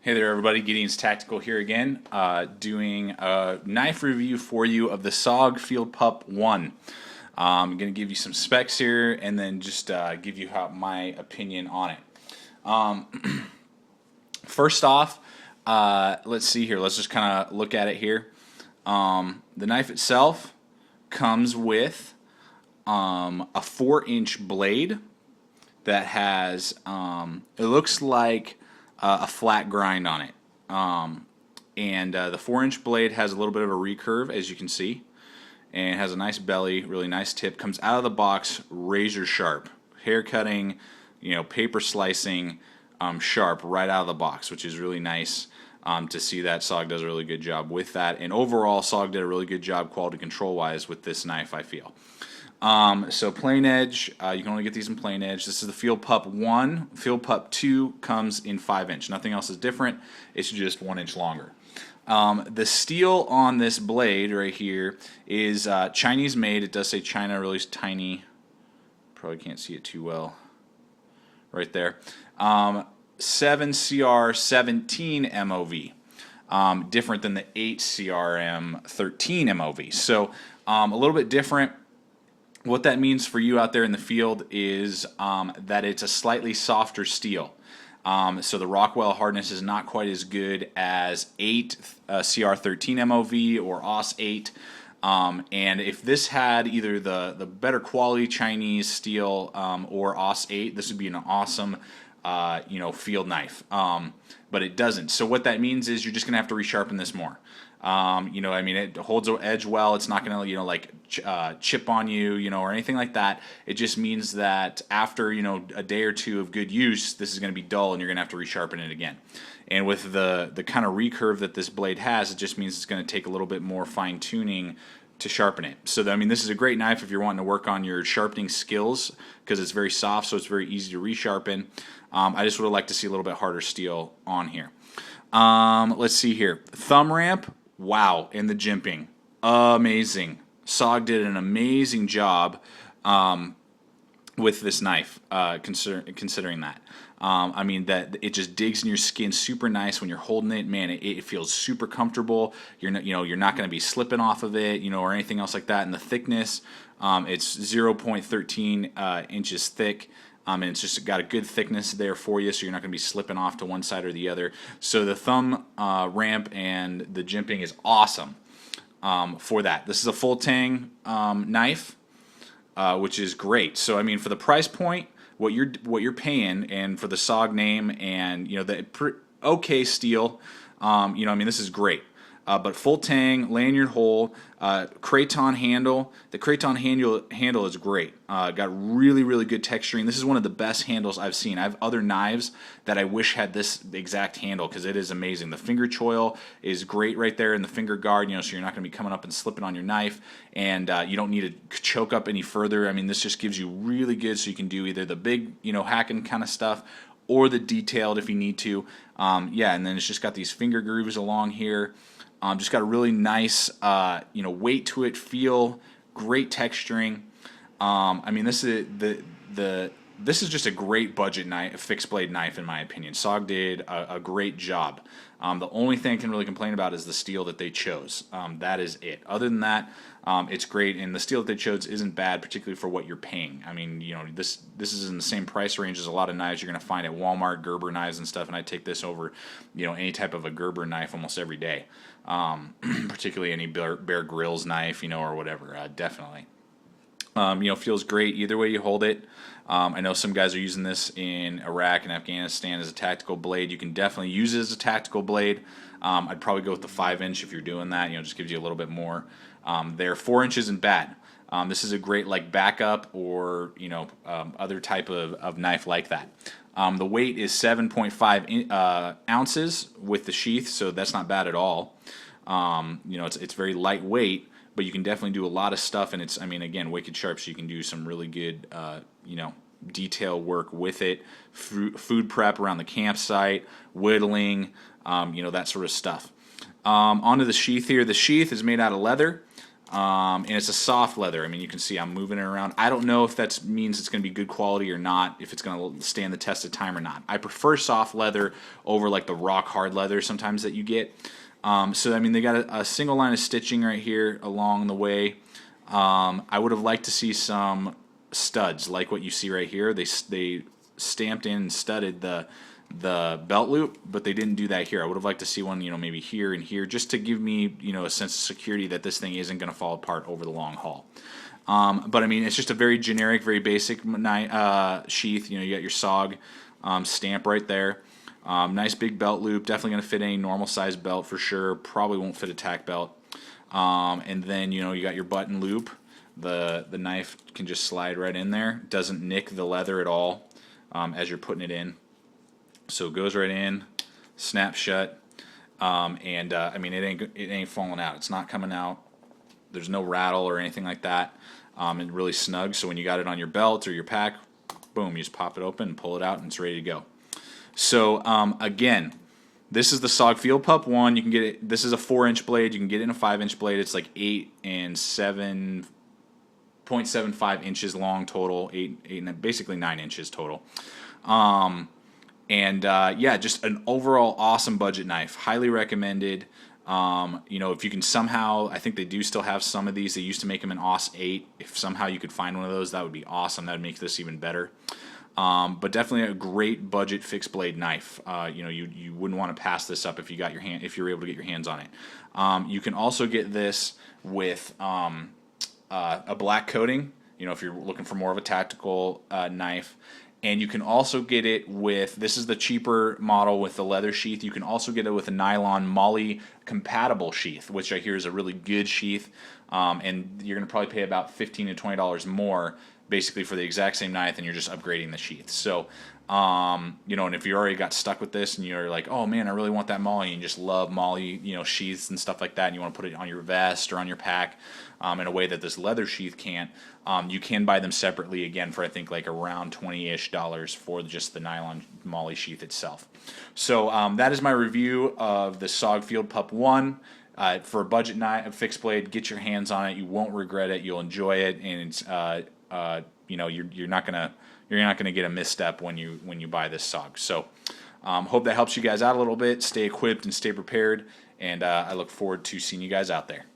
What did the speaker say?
Hey there everybody, Gideon's Tactical here again, doing a knife review for you of the SOG Field Pup 1. I'm going to give you some specs here and then just give you my opinion on it. First off, let's see here, let's just kind of look at it here. The knife itself comes with a 4-inch blade that has, it looks like a flat grind on it. And the 4-inch blade has a little bit of a recurve, as you can see, and it has a nice belly, really nice tip. Comes out of the box razor sharp, hair cutting, paper slicing, sharp right out of the box, which is really nice to see that SOG does a really good job with that. And overall, SOG did a really good job quality control wise with this knife, I feel. So plain edge, you can only get these in plain edge. This is the Field Pup 1. Field Pup 2 comes in 5-inch. Nothing else is different. It's just 1 inch longer. The steel on this blade right here is Chinese made. It does say China, really tiny. Probably can't see it too well right there. 7CR17 MOV. Different than the 8CRM 13 MOV. So a little bit different. What that means for you out there in the field is that it's a slightly softer steel. So the Rockwell hardness is not quite as good as 8 CR13 MOV or AUS 8. And if this had either the better quality Chinese steel or AUS 8, this would be an awesome field knife. But it doesn't. So what that means is you're just going to have to resharpen this more. It holds the edge well. It's not going to, chip on you, or anything like that. It just means that after, a day or two of good use, this is going to be dull and you're going to have to resharpen it again. And with the kind of recurve that this blade has, it just means it's going to take a little bit more fine tuning to sharpen it. So, this is a great knife if you're wanting to work on your sharpening skills because it's very soft, so it's very easy to resharpen. I just would have liked to see a little bit harder steel on here. Let's see here. Thumb ramp. Wow, and the jimping, amazing. SOG did an amazing job with this knife, considering that. That it just digs in your skin super nice when you're holding it. Man, it feels super comfortable. You're not going to be slipping off of it, or anything else like that. And the thickness, it's 0.13 inches thick. And it's just got a good thickness there for you, so you're not going to be slipping off to one side or the other. So the thumb ramp and the jimping is awesome for that. This is a full tang knife, which is great. So for the price point, what you're paying, and for the SOG name, and the okay steel, this is great. But full tang, lanyard hole, craton handle. The craton handle is great. Got really, really good texturing. This is one of the best handles I've seen. I have other knives that I wish had this exact handle because it is amazing. The finger choil is great right there in the finger guard, so you're not going to be coming up and slipping on your knife, and you don't need to choke up any further. This just gives you really good, so you can do either the big, hacking kind of stuff or the detailed if you need to. And then it's just got these finger grooves along here. Just got a really nice, weight to it, feel, great texturing. This is just a great budget knife, fixed blade knife in my opinion. SOG did a great job. The only thing I can really complain about is the steel that they chose. That is it. Other than that, it's great, and the steel that they chose isn't bad, particularly for what you're paying. This is in the same price range as a lot of knives you're going to find at Walmart, Gerber knives and stuff, and I take this over, any type of a Gerber knife almost every day, particularly any Bear Grylls knife, or whatever, definitely. Feels great either way you hold it. I know some guys are using this in Iraq and Afghanistan as a tactical blade. You can definitely use it as a tactical blade. I'd probably go with the 5-inch if you're doing that. Just gives you a little bit more. There, 4 inches isn't bad. This is a great backup or other type of knife like that. The weight is 7.5 ounces with the sheath, so that's not bad at all. It's very lightweight, but you can definitely do a lot of stuff, and it's, again, wicked sharp, so you can do some really good, detail work with it, food prep around the campsite, whittling, that sort of stuff. Onto the sheath here. The sheath is made out of leather. and it's a soft leather. I mean, you can see I'm moving it around. I don't know if that means it's going to be good quality or not, if it's going to stand the test of time or not. I prefer soft leather over like the rock hard leather sometimes that you get. So I mean, they got a single line of stitching right here along the way. I would have liked to see some studs like what you see right here. They stamped in and studded the belt loop, but they didn't do that here. I would have liked to see one, maybe here and here, just to give me, a sense of security that this thing isn't going to fall apart over the long haul. But I mean, it's just a very generic, very basic sheath. You got your SOG stamp right there. Nice big belt loop, definitely going to fit any normal size belt for sure. Probably won't fit a tack belt. And then you got your button loop. The knife can just slide right in there. Doesn't nick the leather at all as you're putting it in. So it goes right in, snap shut, and I mean, it ain't falling out. It's not coming out. There's no rattle or anything like that. And really snug. So when you got it on your belt or your pack, boom, you just pop it open and pull it out, and it's ready to go. So again, this is the SOG Field Pup 1. You can get it. This is a 4-inch blade. You can get it in a 5-inch blade. It's like 8 and 7.75 inches long total. 8 and basically 9 inches total. Yeah, just an overall awesome budget knife. Highly recommended. If you can somehow, I think they do still have some of these. They used to make them in AUS 8. If somehow you could find one of those, that would be awesome. That would make this even better. But definitely a great budget fixed blade knife. You wouldn't want to pass this up if you got if you were able to get your hands on it. You can also get this with a black coating. If you're looking for more of a tactical knife. And you can also get it with, this is the cheaper model with the leather sheath. You can also get it with a nylon MOLLE compatible sheath, which I hear is a really good sheath. And you're going to probably pay about $15 to $20 more basically for the exact same knife, and you're just upgrading the sheath. So, and if you already got stuck with this and you're like, oh man, I really want that MOLLE, and you just love MOLLE, sheaths and stuff like that, and you want to put it on your vest or on your pack in a way that this leather sheath can't, you can buy them separately, again, for I think like around $20-ish for just the nylon MOLLE sheath itself. So that is my review of the SOG Field Pup 1. For a budget knife, fixed blade, get your hands on it. You won't regret it. You'll enjoy it, and it's you're not gonna get a misstep when you buy this SOG. So hope that helps you guys out a little bit. Stay equipped and stay prepared, and I look forward to seeing you guys out there.